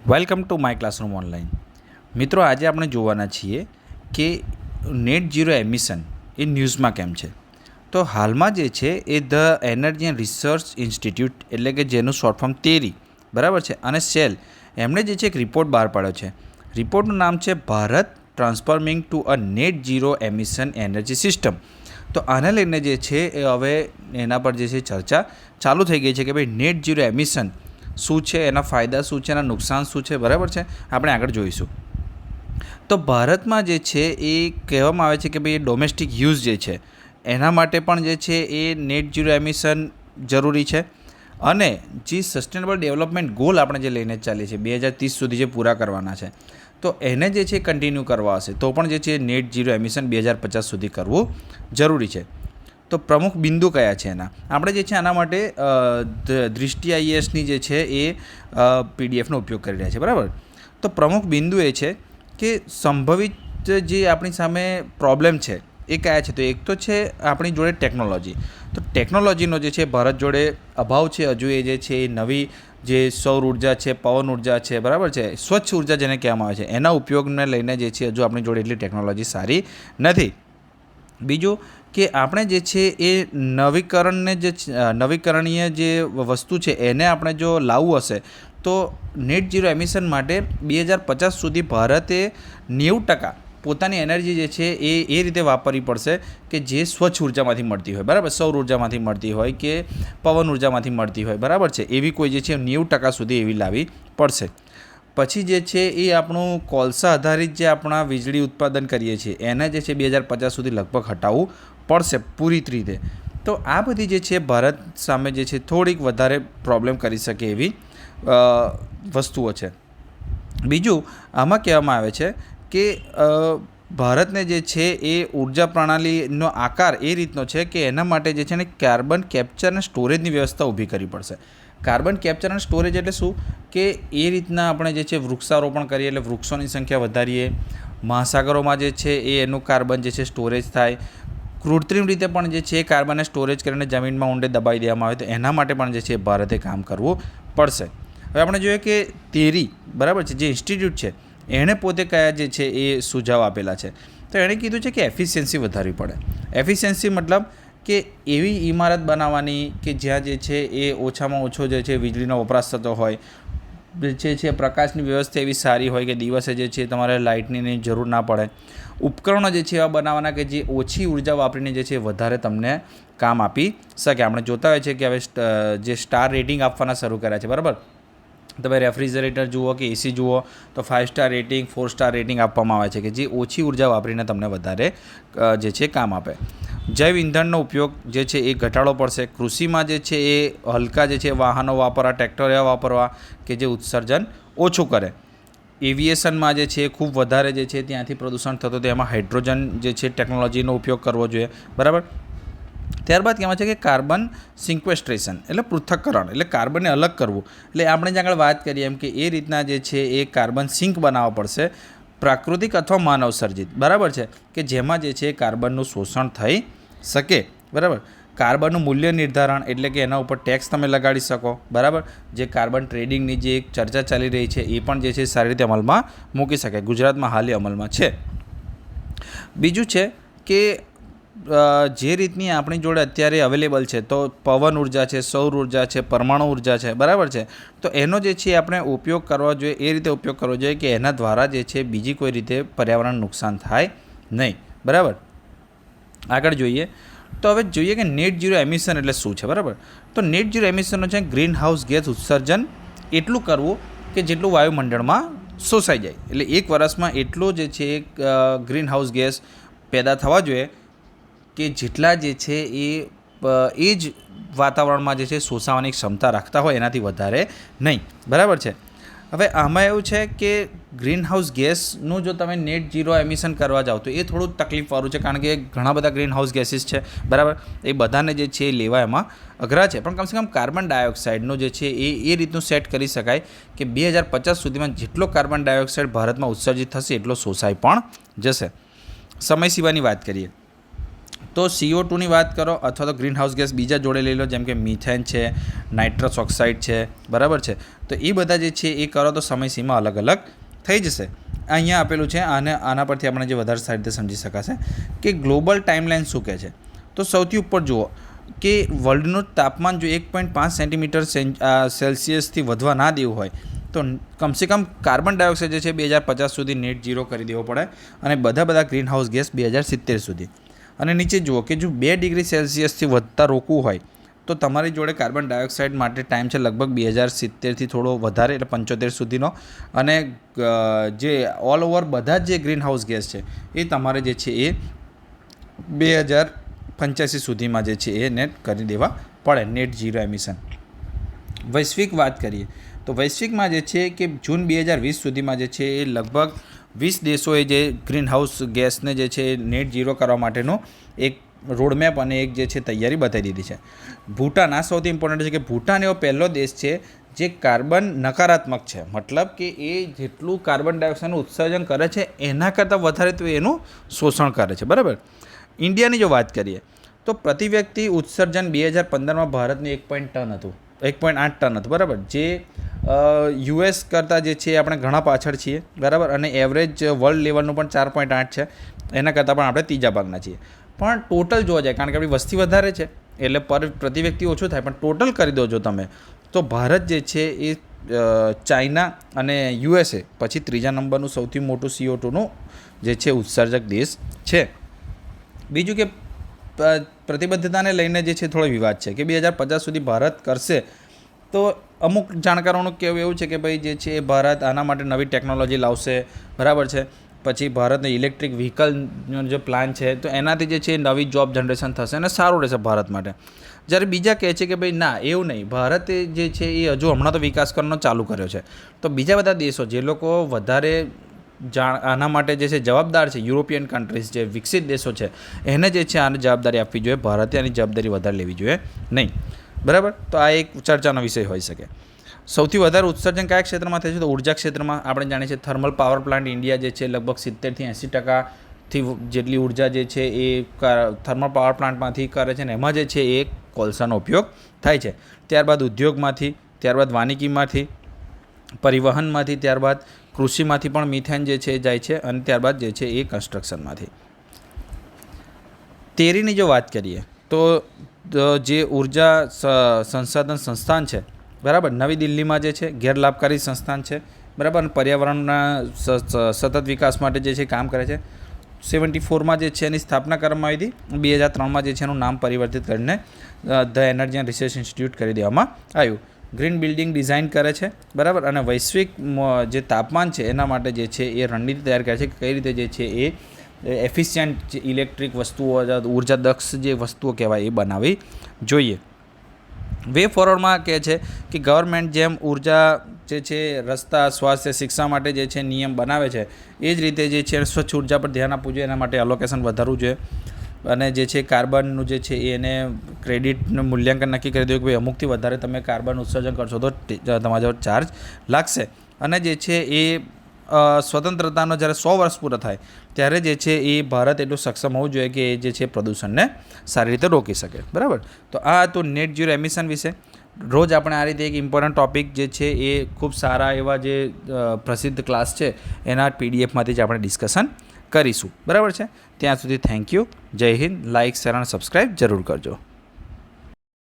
Welcome to my classroom online. મિત્રો, આજે આપણે જોવાના છીએ કે નેટ ઝીરો એમિશન એ ન્યૂઝમાં કેમ છે. તો હાલમાં જે છે એ the energy and research institute એટલે કે જેનું શોર્ટ ફોર્મ તેરી બરાબર છે અને સેલ એમણે જે છે એક રિપોર્ટ બહાર પાડ્યો છે. રિપોર્ટનું નામ છે Bharat transforming to a net zero emission energy system. તો આને લઈને જે છે એ હવે એના પર જે છે ચર્ચા ચાલુ થઈ ગઈ છે કે ભાઈ નેટ ઝીરો એમિશન શું છે, એના ફાયદા શું છે, એના નુકસાન શું છે, બરાબર છે. આપણે આગળ જોઈશું. તો ભારતમાં જે છે એ કહેવામાં આવે છે કે ભાઈ ડોમેસ્ટિક યુઝ જે છે એના માટે પણ જે છે એ નેટ ઝીરો એમિશન જરૂરી છે અને જે સસ્ટેનેબલ ડેવલપમેન્ટ ગોલ આપણે જે લઈને ચાલીએ છીએ 2030 સુધી જે પૂરા કરવાના છે તો એને જે છે કન્ટિન્યુ કરવા હશે તો પણ જે છે નેટ ઝીરો એમિશન 2050 સુધી કરવું જરૂરી છે. તો પ્રમુખ બિંદુ કયા છે એના આપણે જે છે આના માટે દૃષ્ટિ આઈએસની જે છે એ પીડીએફનો ઉપયોગ કરી રહ્યા છે, બરાબર. તો પ્રમુખ બિંદુ એ છે કે સંભવિત જે આપણી સામે પ્રોબ્લેમ છે એ કયા છે. તો એક તો છે આપણી જોડે ટેકનોલોજી. તો ટેકનોલોજીનો જે છે ભારત જોડે અભાવ છે. હજુ એ જે છે એ નવી જે સૌર ઉર્જા છે, પવન ઉર્જા છે, બરાબર છે, સ્વચ્છ ઉર્જા જેને કહેવામાં આવે છે એના ઉપયોગને લઈને જે છે હજુ આપણી જોડે એટલી ટેકનોલોજી સારી નથી. બીજું કે આપણે જે છે એ નવીકરણીય જે વસ્તુ છે એને આપણે જો લાવવું હશે તો નેટ ઝીરો એમિશન માટે 2050 સુધી ભારતે 90% પોતાની એનર્જી જે છે એ રીતે વાપરવી પડશે કે જે સ્વચ્છ ઉર્જામાંથી મળતી હોય, બરાબર, સૌર ઉર્જામાંથી મળતી હોય કે પવન ઉર્જામાંથી મળતી હોય, બરાબર છે. એવી કોઈ જે છે 90% સુધી એવી લાવવી પડશે. પછી જે છે એ આપણું કોલસા આધારિત જે આપણા વીજળી ઉત્પાદન કરીએ છીએ એને જે છે 2050 સુધી લગભગ હટાવવું પડશે પૂરી રીતે. તો આ બધી જે છે ભારત સામે જે છે થોડીક વધારે પ્રોબ્લેમ કરી શકે એવી વસ્તુઓ છે. બીજું આમાં કહેવામાં આવે છે કે ભારતને જે છે એ ઉર્જા પ્રણાલીનો આકાર એ રીતનો છે કે એના માટે જે છે ને કાર્બન કેપ્ચર અને સ્ટોરેજની વ્યવસ્થા ઊભી કરવી પડશે. કાર્બન કેપ્ચર અને સ્ટોરેજ એટલે શું કે એ રીતના આપણે જે છે વૃક્ષારોપણ કરીએ એટલે વૃક્ષોની સંખ્યા વધારીએ, મહાસાગરોમાં જે છે એ એનું કાર્બન જે છે સ્ટોરેજ થાય, કૃત્રિમ રીતે પણ જે છે એ કાર્બનને સ્ટોરેજ કરીને જમીનમાં ઊંડે દબાવી દેવામાં આવે તો એના માટે પણ જે છે ભારતે કામ કરવું પડશે. હવે આપણે જોઈએ કે તેરી, બરાબર છે, જે ઇન્સ્ટિટ્યૂટ છે એણે પોતે કયા જે છે એ સુઝાવ આપેલા છે. તો એણે કીધું છે કે એફિશિયન્સી વધારવી પડે. એફિશિયન્સી મતલબ કે એવી ઇમારત બનાવવાની કે જ્યાં જે છે એ ઓછામાં ઓછો જે છે વીજળીનો વપરાશ થતો હોય, જે છે પ્રકાશની વ્યવસ્થા એવી સારી હોય કે દિવસે જે છે તમારે લાઇટની જરૂર ના પડે. ઉપકરણો જે છે એવા બનાવવાના કે જે ઓછી ઉર્જા વાપરીને જે છે વધારે તમને કામ આપી શકે. આપણે જોતા હોય છે કે હવે જે સ્ટાર રેટિંગ આપવાના શરૂ કર્યા છે, બરાબર. તમે રેફ્રિજરેટર જુઓ કે એસી જુઓ તો 5 સ્ટાર રેટિંગ, 4 સ્ટાર રેટિંગ આપવામાં આવે છે કે જે ઓછી ઉર્જા વાપરીને તમને વધારે જે છે કામ આપે. જૈવ ઇંધણનો ઉપયોગ જે છે એ ઘટાડવો પડશે. કૃષિમાં જે છે એ હલકા જે છે વાહનો વાપરવા, ટ્રેક્ટર એવા વાપરવા કે જે ઉત્સર્જન ઓછું કરે. એવિએશનમાં જે છે ખૂબ વધારે જે છે ત્યાંથી પ્રદૂષણ થતું તો એમાં હાઇડ્રોજન જે છે ટેકનોલોજીનો ઉપયોગ કરવો જોઈએ, બરાબર. ત્યારબાદ કહેવાય છે કે કાર્બન સિક્વેસ્ટ્રેશન એટલે પૃથ્થકરણ એટલે કાર્બનને અલગ કરવું. એટલે આપણે જે આગળ વાત કરીએ એમ કે એ રીતના જે છે એ કાર્બન સિંક બનાવવા પડશે, પ્રાકૃતિક અથવા માનવ સર્જિત, બરાબર છે, કે જેમાં જે છે કાર્બનનું શોષણ થઈ શકે, બરાબર. કાર્બનનું મૂલ્ય નિર્ધારણ એટલે કે એના ઉપર ટેક્સ તમે લગાડી શકો, બરાબર. જે કાર્બન ટ્રેડિંગની જે એક ચર્ચા ચાલી રહી છે એ પણ જે છે સારી રીતે અમલમાં મૂકી શકાય. ગુજરાતમાં હાલ અમલમાં છે. બીજું છે કે જે રીતની આપણી જોડે અત્યારે અવેલેબલ છે તો પવન ઉર્જા છે, સૌર ઉર્જા છે, પરમાણુ ઉર્જા છે, બરાબર છે. તો એનો જે છે આપણે ઉપયોગ કરવો જોઈએ, એ રીતે ઉપયોગ કરવો જોઈએ કે એના દ્વારા જે છે બીજી કોઈ રીતે પર્યાવરણ નુકસાન થાય નહીં, બરાબર. આગળ જોઈએ તો હવે જોઈએ કે નેટ ઝીરો એમિશન એટલે શું છે, બરાબર. તો નેટ ઝીરો એમિશનનો છે ગ્રીન હાઉસ ગેસ ઉત્સર્જન એટલું કરવું કે જેટલું વાયુમંડળમાં શોષાઈ જાય. એટલે એક વર્ષમાં એટલો જે છે ગ્રીન હાઉસ ગેસ પેદા થવા જોઈએ કે જેટલા જે છે એ જ વાતાવરણમાં જે છે શોષાવાની ક્ષમતા રાખતા હોય એનાથી વધારે નહીં, બરાબર છે. હવે આમાં એવું છે કે ગ્રીન હાઉસ ગેસનું જો તમે નેટ ઝીરો એમિશન કરવા જાઓ તો એ થોડું તકલીફવાળું છે કારણ કે ઘણા બધા ગ્રીન હાઉસ ગેસીસ છે, બરાબર. એ બધાને જે છે એ લેવા એમાં અઘરા છે. પણ કમસે કમ કાર્બન ડાયોક્સાઇડનો જે છે એ રીતનું સેટ કરી શકાય કે 2050 સુધીમાં જેટલો કાર્બન ડાયોક્સાઇડ ભારતમાં ઉત્સર્જિત થશે એટલો શોષાઈ પણ જશે. સમય સીમાની વાત કરીએ તો CO2ની વાત કરો અથવા તો ગ્રીન હાઉસ ગેસ બીજા જોડે લઈ લો, જેમ કે મિથેન છે, નાઇટ્રસ ઓક્સાઇડ છે, બરાબર છે. તો એ બધા જે છે એ કરો તો સમયસીમા અલગ અલગ થઈ જશે. અહીંયા આપેલું છે, આના પરથી આપણે જે વધારે સારી રીતે સમજી શકાશે કે ગ્લોબલ ટાઈમલાઈન શું કહે છે. તો સૌથી ઉપર જુઓ કે વર્લ્ડનું તાપમાન જો 1.5 સેન્ટીમીટર સેલ્સિયસથી વધવા ના દેવું હોય તો કમસે કમ કાર્બન ડાયોક્સાઇડ જે છે 2050 સુધી નેટ ઝીરો કરી દેવો પડે, અને બધા ગ્રીન હાઉસ ગેસ 2070 સુધી. અને નીચે જુઓ કે જો 2 ડિગ્રી સેલ્સિયસથી વધતા રોકવું હોય તો તમારી જોડે કાર્બન ડાયોક્સાઇડ માટે ટાઈમ છે લગભગ 2070થી થોડો વધારે, એટલે 75 સુધીનો. અને જે ઓલ ઓવર બધા જ જે ગ્રીન હાઉસ ગેસ છે એ તમારે જે છે એ 2085 સુધીમાં જે છે એ નેટ કરી દેવા પડે, નેટ ઝીરો એમિશન. વૈશ્વિક વાત કરીએ તો વૈશ્વિકમાં જે છે કે જૂન 2020 સુધીમાં જે છે એ લગભગ 20 દેશોએ જે ગ્રીન હાઉસ ગેસને જે છે નેટ ઝીરો કરવા માટેનો એક રોડમેપ અને એક જે છે તૈયારી બતાવી દીધી છે. ભૂટાન, આ સૌથી ઇમ્પોર્ટન્ટ છે કે ભૂટાન એવો પહેલો દેશ છે જે કાર્બન નકારાત્મક છે, મતલબ કે એ જેટલું કાર્બન ડાયોક્સાઇડનું ઉત્સર્જન કરે છે એના કરતાં વધારે તો એનું શોષણ કરે છે, બરાબર. ઇન્ડિયાની જો વાત કરીએ તો પ્રતિ વ્યક્તિ ઉત્સર્જન 2015માં ભારતનું 1 ટન હતું, 1.8 ટન હતું, બરાબર. જે US કરતાં જે છે આપણે ઘણા પાછળ છીએ, બરાબર. અને એવરેજ વર્લ્ડ લેવલનું પણ 4.8 છે, એના કરતાં પણ આપણે ત્રીજા ભાગના છીએ. પણ ટોટલ જોવા જાય, કારણ કે આપણી વસ્તી વધારે છે એટલે પ્રતિ વ્યક્તિ ઓછું થાય, પણ ટોટલ કરી દો જો તમે તો ભારત જે છે એ ચાઇના અને USA પછી ત્રીજા નંબરનું સૌથી મોટું CO2નું જે છે ઉત્સર્જક દેશ છે. બીજું કે પ્રતિબદ્ધતાને લઈને જે છે થોડો વિવાદ છે કે 2050 સુધી ભારત કરશે. તો અમુક જાણકારોનું કહેવું એવું છે કે ભાઈ જે છે એ ભારત આના માટે નવી ટેકનોલોજી લાવશે, બરાબર છે. પછી ભારતને ઇલેક્ટ્રિક વ્હીકલનો જે પ્લાન છે તો એનાથી જે છે નવી જોબ જનરેશન થશે અને સારું રહેશે ભારત માટે. જ્યારે બીજા કહે છે કે ભાઈ ના, એવું નહીં, ભારતે જે છે એ હજુ હમણાં તો વિકાસ કરવાનો ચાલુ કર્યો છે. તો બીજા બધા દેશો જે લોકો વધારે આના માટે જે છે જવાબદાર છે, યુરોપિયન કન્ટ્રીઝ જે વિકસિત દેશો છે એને જે છે આને જવાબદારી આપવી જોઈએ, ભારતે આની જવાબદારી વધારે લેવી જોઈએ નહીં, બરાબર. તો આ એક ચર્ચાનો વિષય હોઈ શકે. સૌથી વધારે ઉત્સર્જન કયા ક્ષેત્રમાં થાય છે તો ઉર્જા ક્ષેત્રમાં. આપણે જાણીએ છીએ થર્મલ પાવર પ્લાન્ટ ઇન્ડિયા જે છે લગભગ 70થી 80% જેટલી ઉર્જા જે છે એ થર્મલ પાવર પ્લાન્ટમાંથી કરે છે, અને એમાં જે છે એ કોલસાનો ઉપયોગ થાય છે. ત્યારબાદ ઉદ્યોગમાંથી, ત્યારબાદ વાનિકીમાંથી, પરિવહનમાંથી, ત્યારબાદ કૃષિમાંથી પણ મિથેન જે છે જાય છે, અને ત્યારબાદ જે છે એ કન્સ્ટ્રક્શનમાંથી. તેરીની જો વાત કરીએ તો જે ઉર્જા સંસાધન સંસ્થાન છે, બરાબર, નવી દિલ્હીમાં જે છે ગેરલાભકારી સંસ્થાન છે, બરાબર. અને પર્યાવરણના સતત વિકાસ માટે જે છે કામ કરે છે. 74માં જે છે એની સ્થાપના કરવામાં આવી હતી. 2003માં જે છે એનું નામ પરિવર્તિત કરીને the energy and research institute કરી દેવામાં આવ્યું. ગ્રીન બિલ્ડિંગ ડિઝાઇન કરે છે, બરાબર. અને વૈશ્વિક જે તાપમાન છે એના માટે જે છે એ રણનીતિ તૈયાર કરે છે કે કઈ રીતે જે છે એ એફિશિયન્ટ ઇલેક્ટ્રિક વસ્તુઓ, ઉર્જા દક્ષ જે વસ્તુઓ કહેવાય એ બનાવવી જોઈએ. વે ફોરવર્ડમાં કહે છે કે ગવર્મેન્ટ જેમ ઉર્જા જે છે, રસ્તા, સ્વાસ્થ્ય, શિક્ષા માટે જે છે નિયમ બનાવે છે એ જ રીતે જે છે સ્વચ્છ ઉર્જા પર ધ્યાન આપવું જોઈએ, એના માટે એલોકેશન વધારવું જોઈએ. અને જે છે કાર્બનનું જે છે એને ક્રેડિટનું મૂલ્યાંકન નક્કી કરી દઉં કે ભાઈ અમુકથી વધારે તમે કાર્બન ઉત્સર્જન કરશો તો તમારો ચાર્જ લાગશે. અને જે છે એ સ્વતંત્રતાનો જ્યારે 100 વર્ષ પૂરા થાય ત્યારે જે છે એ ભારત એટલું સક્ષમ હોવું જોઈએ કે એ જે છે પ્રદૂષણને સારી રીતે રોકી શકે, બરાબર. તો આ હતું નેટ ઝીરો એમિશન વિશે. રોજ આપણે આ રીતે એક ઇમ્પોર્ટન્ટ ટૉપિક જે છે એ ખૂબ સારા એવા જે પ્રસિદ્ધ ક્લાસ છે એના PDFમાંથી જ આપણે ડિસ્કશન કરીશું, બરાબર છે. ત્યાં સુધી થેન્ક યુ. જય હિન્દ. લાઇક, શેર અને સબસ્ક્રાઈબ જરૂર કરજો.